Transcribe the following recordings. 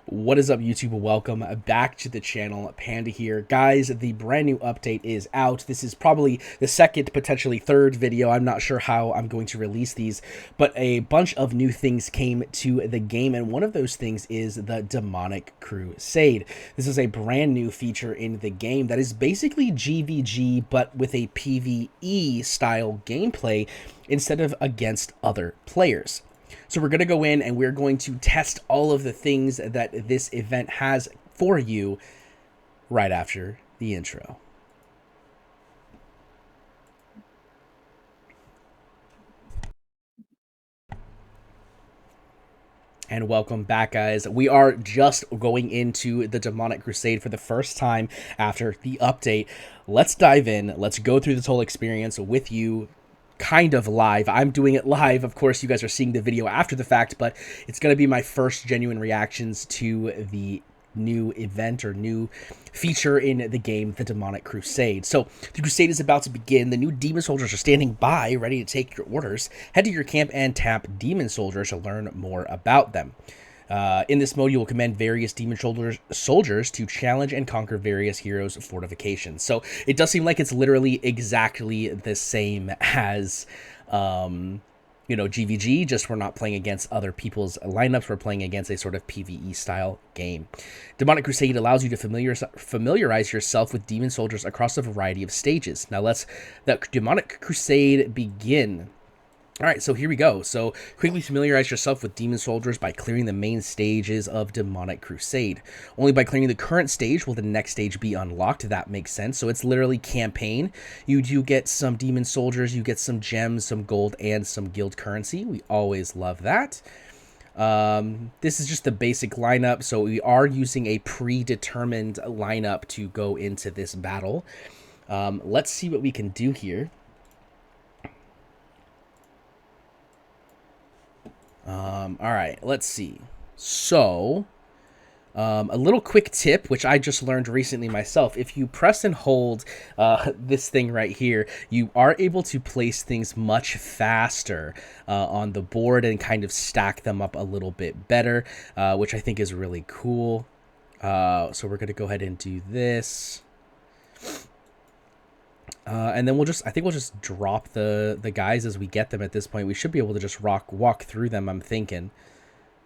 What is up, YouTube? Welcome back to the channel. Panda here. Guys, the brand new update is out. This is probably the second, potentially third video. I'm not sure how I'm going to release these, but a bunch of new things came to the game, and one of those things is the Demonic Crusade. This is a brand new feature in the game that is basically GVG, but with a PvE style gameplay instead of against other players. So we're going to go in and we're going to test all of the things that this event has for you right after the intro. And welcome back, guys. We are just going into the Demonic Crusade for the first time after the update. Let's dive in. Let's go through this whole experience with you kind of live. I'm doing it live. Of course, you guys are seeing the video after the fact, but it's going to be my first genuine reactions to the new event or new feature in the game, the Demonic Crusade. So the Crusade is about to begin. The new demon soldiers are standing by, ready to take your orders. Head to your camp and tap demon soldiers to learn more about them. In this mode, you will command various demon soldiers to challenge and conquer various heroes' fortifications. So it does seem like it's literally exactly the same as, GVG, just we're not playing against other people's lineups. We're playing against a sort of PvE style game. Demonic Crusade allows you to familiarize yourself with demon soldiers across a variety of stages. Now let's let Demonic Crusade begin. Alright, so here we go. So, quickly familiarize yourself with demon soldiers by clearing the main stages of Demonic Crusade. Only by clearing the current stage will the next stage be unlocked. That makes sense. So, it's literally campaign. You do get some demon soldiers, you get some gems, some gold, and some guild currency. We always love that. This is just the basic lineup, so we are using a predetermined lineup to go into this battle. Let's see what we can do here. All right, let's see. So, a little quick tip, which I just learned recently myself. If you press and hold this thing right here, you are able to place things much faster on the board and kind of stack them up a little bit better, which I think is really cool. So we're going to go ahead and do this. And then I think we'll just drop the guys as we get them at this point. We should be able to just walk through them, I'm thinking.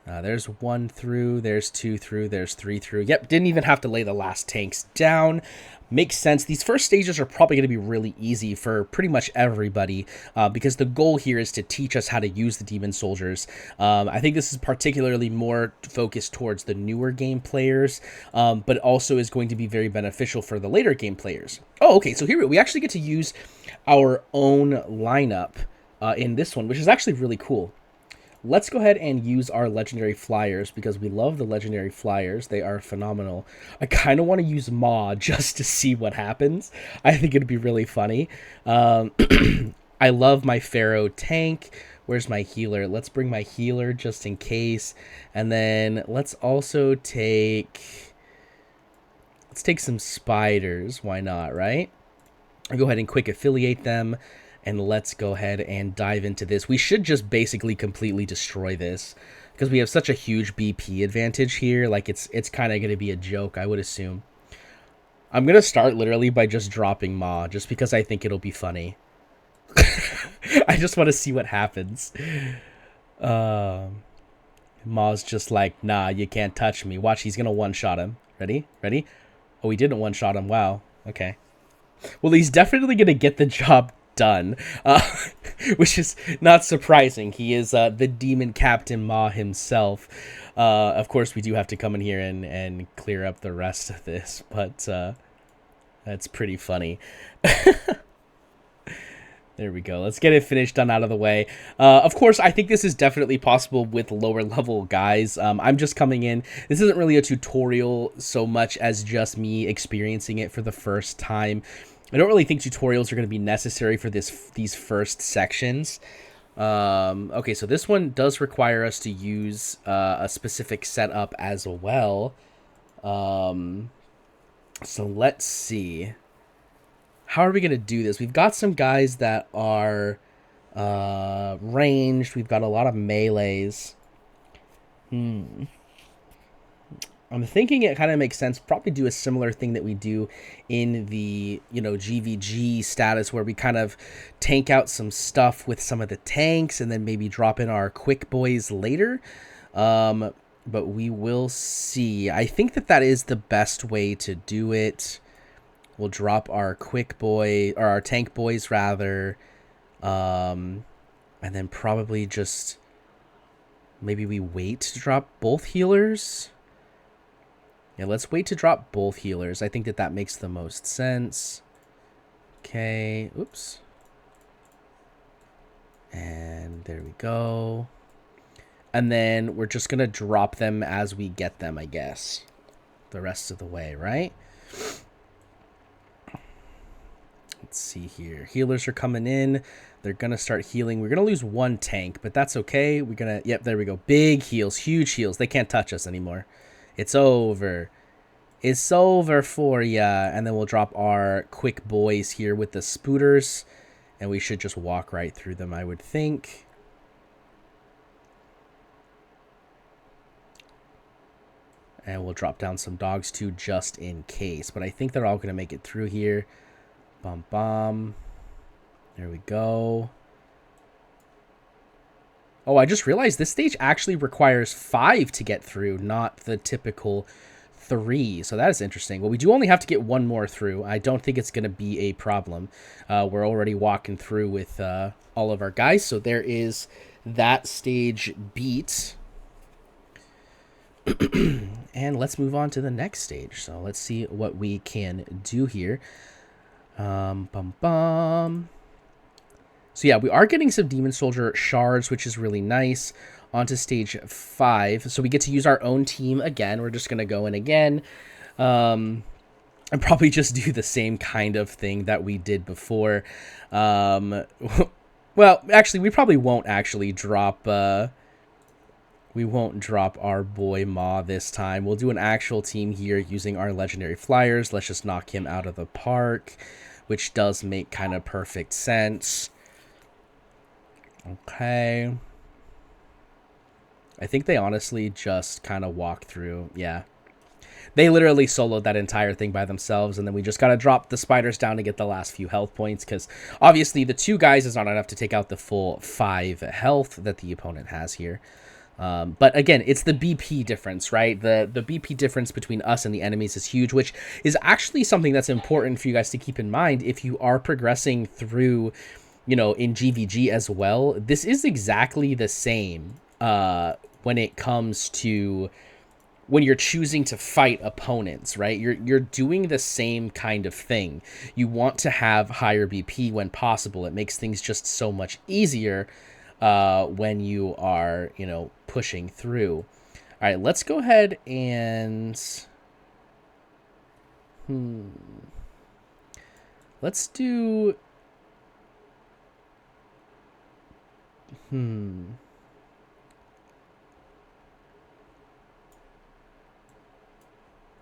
There's 1 through, there's 2 through, there's 3 through. Yep, didn't even have to lay the last tanks down. Makes sense. These first stages are probably going to be really easy for pretty much everybody because the goal here is to teach us how to use the demon soldiers. I think this is particularly more focused towards the newer game players, but also is going to be very beneficial for the later game players. Oh, okay, so here we actually get to use our own lineup in this one, which is actually really cool. Let's go ahead and use our legendary flyers because we love the legendary flyers. They are phenomenal. I kind of want to use Ma just to see what happens. I think it'd be really funny. I love my Pharaoh tank. Where's my healer? Let's bring my healer just in case. And then let's also take... Let's take some spiders. Why not, right? I'll go ahead and quick affiliate them. And let's go ahead and dive into this. We should just basically completely destroy this because we have such a huge BP advantage here. Like it's kind of going to be a joke, I would assume. I'm going to start literally by just dropping Ma just because I think it'll be funny. I just want to see what happens. Ma's just like, nah, you can't touch me. Watch, he's going to one-shot him. Ready? Ready? Oh, he didn't one-shot him. Wow. Okay. Well, he's definitely going to get the job done, which is not surprising. He is the demon captain Ma himself. Of course, we do have to come in here and clear up the rest of this, but that's pretty funny. There we go. Let's get it finished, done, out of the way. Of course, I think this is definitely possible with lower level guys. I'm just coming in. This isn't really a tutorial so much as just me experiencing it for the first time. I don't really think tutorials are going to be necessary for these first sections. Okay, so this one does require us to use a specific setup as well. So let's see. How are we going to do this? We've got some guys that are ranged. We've got a lot of melees. I'm thinking it kind of makes sense. Probably do a similar thing that we do in the, GVG status, where we kind of tank out some stuff with some of the tanks and then maybe drop in our quick boys later. But we will see. I think that is the best way to do it. We'll drop our quick boy, or our tank boys rather. And then probably just maybe we wait to drop both healers. Yeah, let's wait to drop both healers. I think that makes the most sense. Okay, oops. And there we go. And then we're just going to drop them as we get them, I guess. The rest of the way, right? Let's see here. Healers are coming in. They're going to start healing. We're going to lose one tank, but that's okay. We're going to... Yep, there we go. Big heals, huge heals. They can't touch us anymore. It's over. It's over for ya. And then we'll drop our quick boys here with the spooters. And we should just walk right through them, I would think. And we'll drop down some dogs too, just in case. But I think they're all going to make it through here. Bum, bum. There we go. Oh, I just realized this stage actually requires 5 to get through, not the typical 3. So that is interesting. Well, we do only have to get one more through. I don't think it's going to be a problem. We're already walking through with all of our guys. So there is that stage beat. And let's move on to the next stage. So let's see what we can do here. Bum, bum. So yeah, we are getting some Demon Soldier shards, which is really nice. On to stage 5. So we get to use our own team again. We're just going to go in again. And probably just do the same kind of thing that we did before. Well, actually, we probably won't actually drop... we won't drop our boy Ma this time. We'll do an actual team here using our legendary flyers. Let's just knock him out of the park, which does make kind of perfect sense. Okay. I think they honestly just kind of walk through. Yeah. They literally soloed that entire thing by themselves, and then we just got to drop the spiders down to get the last few health points, because obviously the 2 guys is not enough to take out the full 5 health that the opponent has here. But again, it's the BP difference, right? The BP difference between us and the enemies is huge, which is actually something that's important for you guys to keep in mind if you are progressing through, in GVG as well. This is exactly the same when it comes to when you're choosing to fight opponents, right? You're doing the same kind of thing. You want to have higher BP when possible. It makes things just so much easier when you are, pushing through. All right, let's go ahead and... Let's do...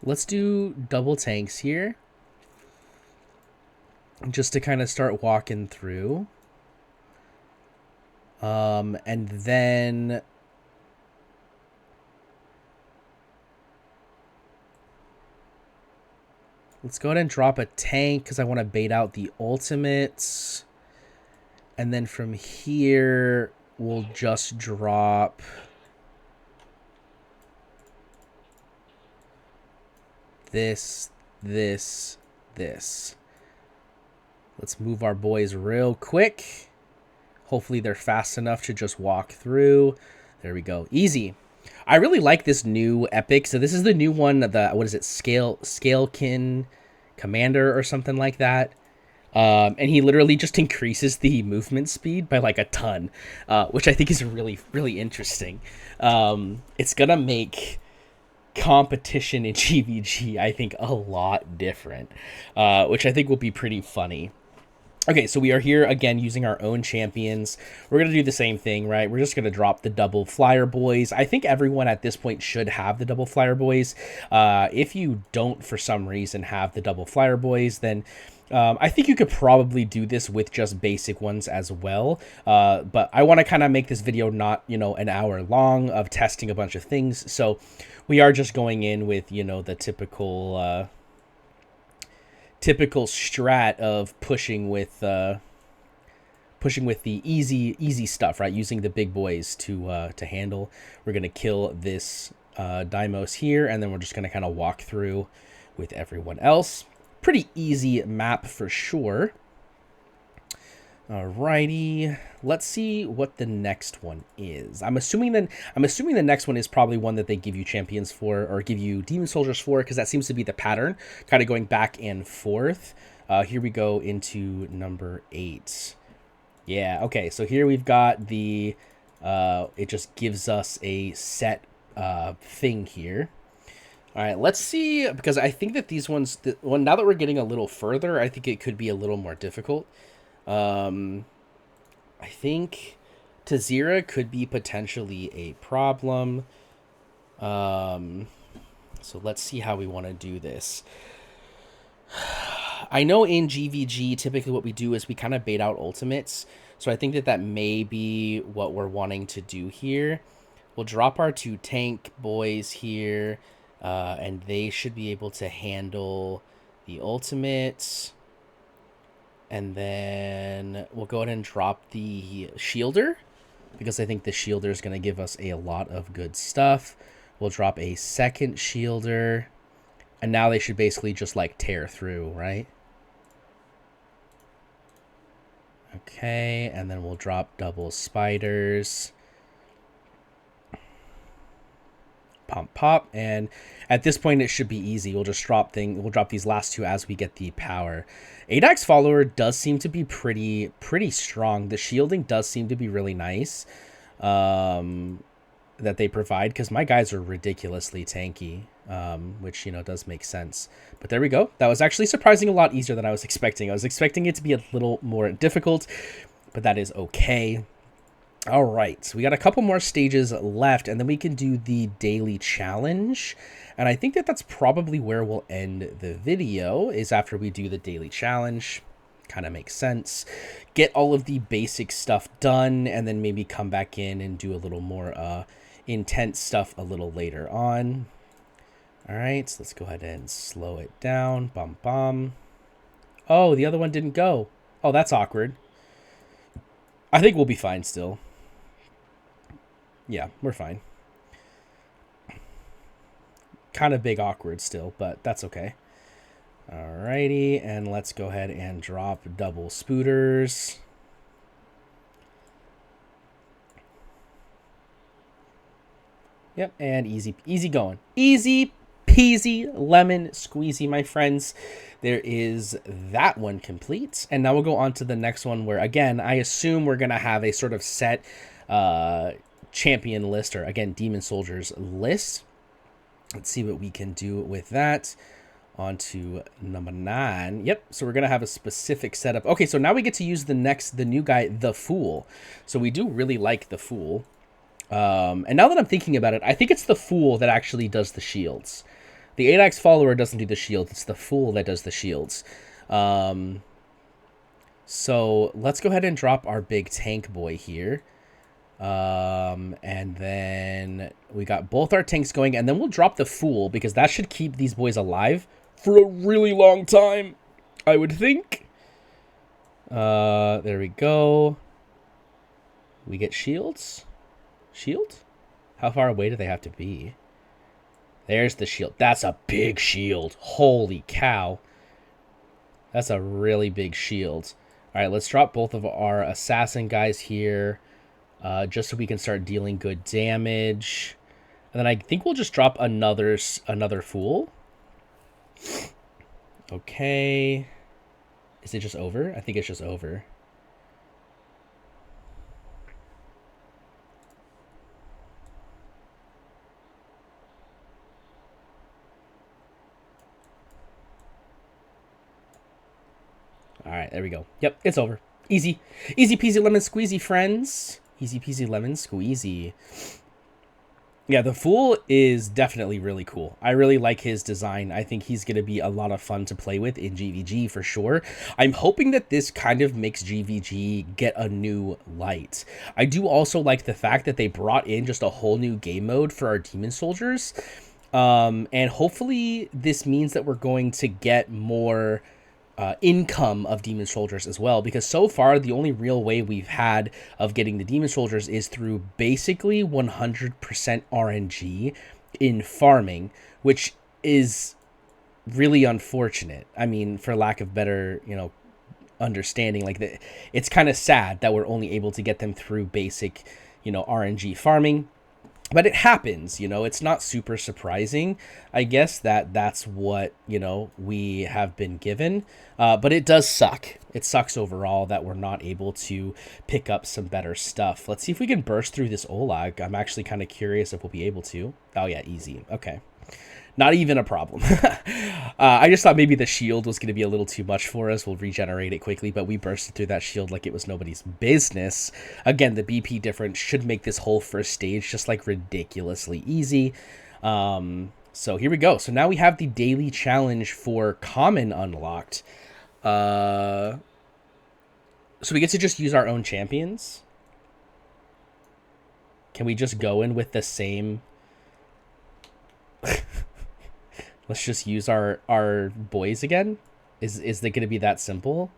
Let's do double tanks here. Just to kind of start walking through. And then... Let's go ahead and drop a tank because I want to bait out the ultimates. And then from here, we'll just drop... this. Let's move our boys real quick. Hopefully they're fast enough to just walk through. There we go. Easy. I really like this new epic. So this is the new one, what is it? Scalekin Commander or something like that. And he literally just increases the movement speed by like a ton, which I think is really, really interesting. It's going to make competition in GVG, I think, a lot different, which I think will be pretty funny. Okay, so we are here again using our own champions. We're going to do the same thing, right? We're just going to drop the double flyer boys. I think everyone at this point should have the double flyer boys. If you don't, for some reason, have the double flyer boys, then I think you could probably do this with just basic ones as well. But I want to kind of make this video not, an hour long of testing a bunch of things. So we are just going in with, the typical strat of pushing with the easy stuff, right? Using the big boys to handle. We're going to kill this Deimos here, and then we're just going to kind of walk through with everyone else. Pretty easy map for sure. Alrighty, let's see what the next one is. I'm assuming the next one is probably one that they give you champions for, or give you demon soldiers for, because that seems to be the pattern, kind of going back and forth. Here we go into number 8. Yeah, okay, so here we've got the it just gives us a set thing here. All right, let's see, because I think that these ones, now that we're getting a little further, I think it could be a little more difficult. I think Tazira could be potentially a problem. So let's see how we want to do this. I know in GVG, typically what we do is we kind of bait out ultimates. So I think that may be what we're wanting to do here. We'll drop our 2 tank boys here. And they should be able to handle the ultimates. And then we'll go ahead and drop the shielder, because I think the shielder is going to give us a lot of good stuff. We'll drop a second shielder. And now they should basically just like tear through, right? Okay, and then we'll drop double spiders. Pop, and at this point it should be easy. We'll just drop these last 2 as we get the power. ADAX follower does seem to be pretty strong. The shielding does seem to be really nice that they provide, because my guys are ridiculously tanky, which does make sense. But there we go. That was actually surprising a lot easier than I was expecting. I was expecting it to be a little more difficult, but that is okay. All right, so we got a couple more stages left, and then we can do the daily challenge. And I think that that's probably where we'll end the video, is after we do the daily challenge. Kind of makes sense. Get all of the basic stuff done, and then maybe come back in and do a little more intense stuff a little later on. All right, so let's go ahead and slow it down. Bum. Oh, the other one didn't go. Oh, that's awkward. I think we'll be fine still. Yeah, we're fine. Kind of big awkward still, but that's okay. Alrighty, and let's go ahead and drop double spooters. Yep, and easy going. Easy peasy lemon squeezy, my friends. There is that one complete. And now we'll go on to the next one, where, again, I assume we're going to have a sort of set champion list, or again demon soldiers list. Let's see what we can do with that. On to number 9. Yep, so we're gonna have a specific setup. Okay, so now we get to use the new guy, the Fool. So we do really like the Fool, and now that I'm thinking about it, I think it's the Fool that actually does the shields. The ADAX follower doesn't do the shields, it's the Fool that does the shields. So let's go ahead and drop our big tank boy here. And then we got both our tanks going, and then we'll drop the Fool, because that should keep these boys alive for a really long time, I would think. There we go. We get shields. Shield? How far away do they have to be? There's the shield. That's a big shield. Holy cow. That's a really big shield. All right, let's drop both of our assassin guys here. Just so we can start dealing good damage. And then I think we'll just drop another Fool. Okay. Is it just over? I think it's just over. All right, there we go. Yep, it's over. Easy. Easy peasy lemon squeezy, friends. Easy peasy lemon squeezy. Yeah, the Fool is definitely really cool. I really like his design. I think he's going to be a lot of fun to play with in GVG for sure. I'm hoping that this kind of makes GVG get a new light. I do also like the fact that they brought in just a whole new game mode for our Demon Soldiers. And hopefully this means that we're going to get more income of Demon Soldiers as well, because so far the only real way we've had of getting the Demon Soldiers is through basically 100% RNG in farming, which is really unfortunate. I mean, for lack of better, understanding, like it's kind of sad that we're only able to get them through basic, RNG farming. But it happens, it's not super surprising, I guess, that that's what, we have been given. But it does suck. It sucks overall that we're not able to pick up some better stuff. Let's see if we can burst through this Olag. I'm actually kind of curious if we'll be able to. Oh, yeah, easy. Okay. Not even a problem. I just thought maybe the shield was going to be a little too much for us. We'll regenerate it quickly, but we bursted through that shield like it was nobody's business. Again, the BP difference should make this whole first stage just like ridiculously easy. So here we go. So now we have the daily challenge for common unlocked. So we get to just use our own champions. Can we just go in with the same... Let's just use our boys again? Is it going to be that simple?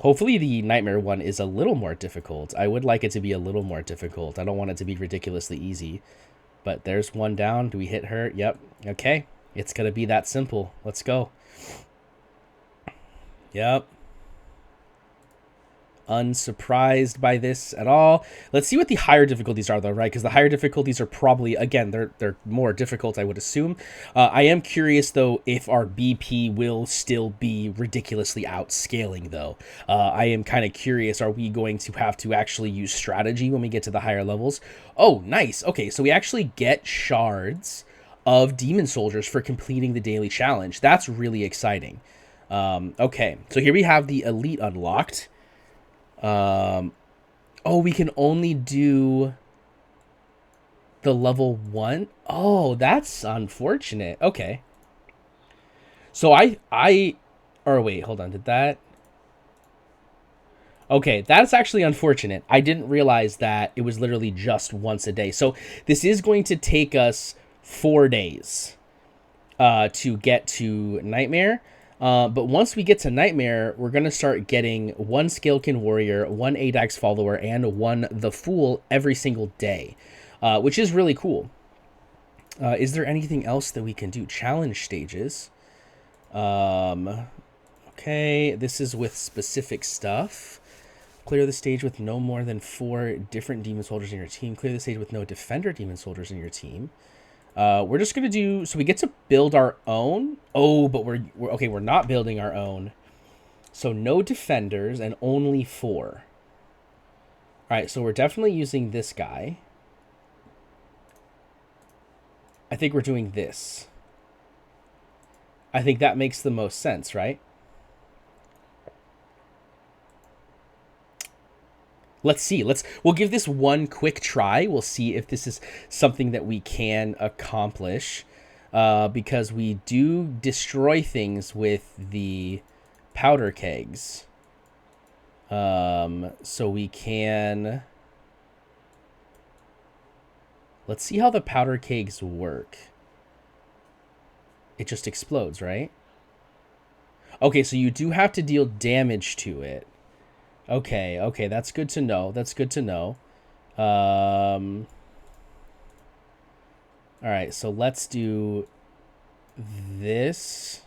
Hopefully the Nightmare one is a little more difficult. I would like it to be a little more difficult. I don't want it to be ridiculously easy. But there's one down. Do we hit her? Yep. Okay. It's going to be that simple. Let's go. Yep. Unsurprised by this at all. Let's see what the higher difficulties are though, right? Because the higher difficulties are probably, again, they're more difficult, I would assume. I am curious though if our BP will still be ridiculously outscaling though. I am kind of curious, are we going to have to actually use strategy when we get to the higher levels? Oh, nice. Okay, so we actually get shards of Demon Soldiers for completing the daily challenge. That's really exciting. Okay, so here we have the Elite unlocked. Oh, we can only do the level 1. Oh, that's unfortunate. Okay. So or wait, hold on. Did that? Okay, that's actually unfortunate. I didn't realize that it was literally just once a day. So this is going to take us 4 days to get to Nightmare. But once we get to Nightmare, we're going to start getting 1 Scalekin Warrior, 1 Adax Follower, and 1 The Fool every single day, which is really cool. Is there anything else that we can do? Challenge stages. Okay, this is with specific stuff. Clear the stage with no more than 4 different Demon Soldiers in your team. Clear the stage with no Defender Demon Soldiers in your team. We're just going to do... So we get to build our own. Oh, but we're okay, we're not building our own. So no defenders and only 4. All right, so we're definitely using this guy. I think we're doing this. I think that makes the most sense, right? Let's see. We'll give this one quick try. We'll see if this is something that we can accomplish, because we do destroy things with the powder kegs. So we can... Let's see how the powder kegs work. It just explodes, right? Okay, so you do have to deal damage to it. Okay, okay, that's good to know. That's good to know. All right, so let's do this.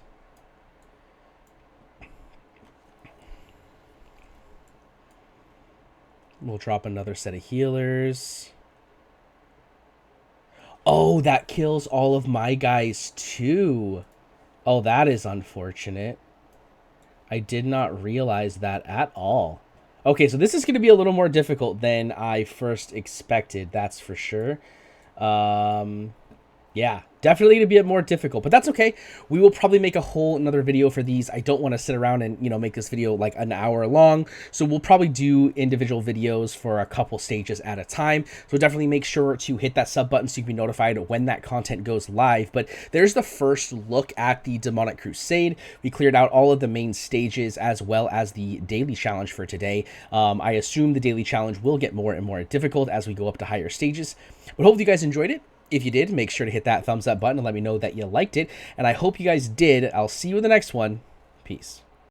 We'll drop another set of healers. Oh, that kills all of my guys too. Oh, that is unfortunate. I did not realize that at all. Okay, so this is going to be a little more difficult than I first expected, that's for sure. Yeah, Definitely to be a bit more difficult, but that's okay. We will probably make a whole another video for these. I don't want to sit around and, you know, make this video like an hour long. So we'll probably do individual videos for a couple stages at a time. So definitely make sure to hit that sub button so you can be notified when that content goes live. But there's the first look at the Demonic Crusade. We cleared out all of the main stages as well as the daily challenge for today. I assume the daily challenge will get more and more difficult as we go up to higher stages. But hopefully you guys enjoyed it. If you did, make sure to hit that thumbs up button and let me know that you liked it. And I hope you guys did. I'll see you in the next one. Peace.